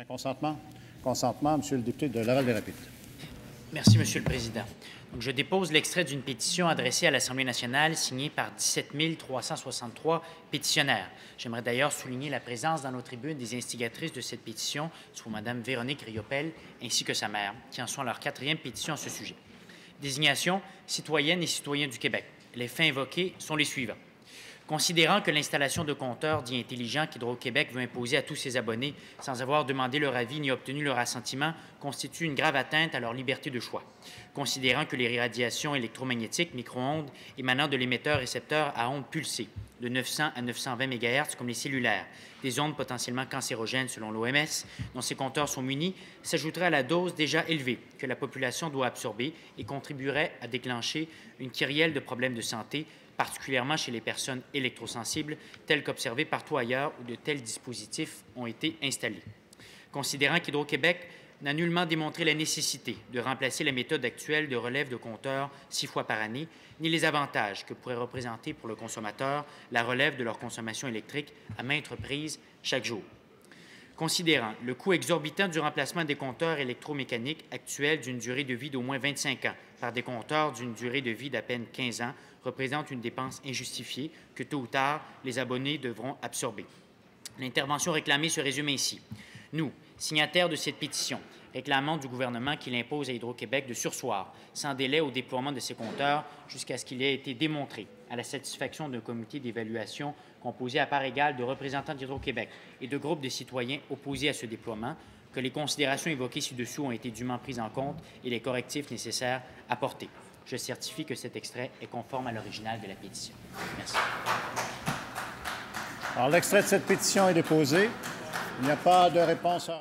Un consentement? Consentement, Monsieur le député de Laval-des-Rapides. Merci, Monsieur le Président. Donc, je dépose l'extrait d'une pétition adressée à l'Assemblée nationale signée par 17 363 pétitionnaires. J'aimerais d'ailleurs souligner la présence dans nos tribunes des instigatrices de cette pétition, soit Mme Véronique Riopel ainsi que sa mère, qui en sont à leur 4e pétition à ce sujet. Désignation citoyennes et citoyens du Québec. Les fins invoquées sont les suivants. Considérant que l'installation de compteurs dits intelligents qu'Hydro-Québec veut imposer à tous ses abonnés sans avoir demandé leur avis ni obtenu leur assentiment constitue une grave atteinte à leur liberté de choix. Considérant que les radiations électromagnétiques, micro-ondes, émanant de l'émetteur-récepteur à ondes pulsées de 900 à 920 MHz comme les cellulaires, des ondes potentiellement cancérogènes selon l'OMS, dont ces compteurs sont munis, s'ajouteraient à la dose déjà élevée que la population doit absorber et contribuerait à déclencher une kyrielle de problèmes de santé, particulièrement chez les personnes électrosensibles, telles qu'observées partout ailleurs où de tels dispositifs ont été installés. Considérant qu'Hydro-Québec n'a nullement démontré la nécessité de remplacer la méthode actuelle de relève de compteurs 6 fois par année, ni les avantages que pourrait représenter pour le consommateur la relève de leur consommation électrique à maintes reprises chaque jour. Considérant le coût exorbitant du remplacement des compteurs électromécaniques actuels d'une durée de vie d'au moins 25 ans par des compteurs d'une durée de vie d'à peine 15 ans représente une dépense injustifiée que tôt ou tard les abonnés devront absorber. L'intervention réclamée se résume ainsi. Nous, signataires de cette pétition, réclamons du gouvernement qu'il impose à Hydro-Québec de surseoir sans délai au déploiement de ces compteurs jusqu'à ce qu'il ait été démontré, à la satisfaction d'un comité d'évaluation composé à part égale de représentants d'Hydro-Québec et de groupes de citoyens opposés à ce déploiement, que les considérations évoquées ci-dessous ont été dûment prises en compte et les correctifs nécessaires apportés. Je certifie que cet extrait est conforme à l'original de la pétition. Merci. Alors, l'extrait de cette pétition est déposé. Il n'y a pas de réponse à...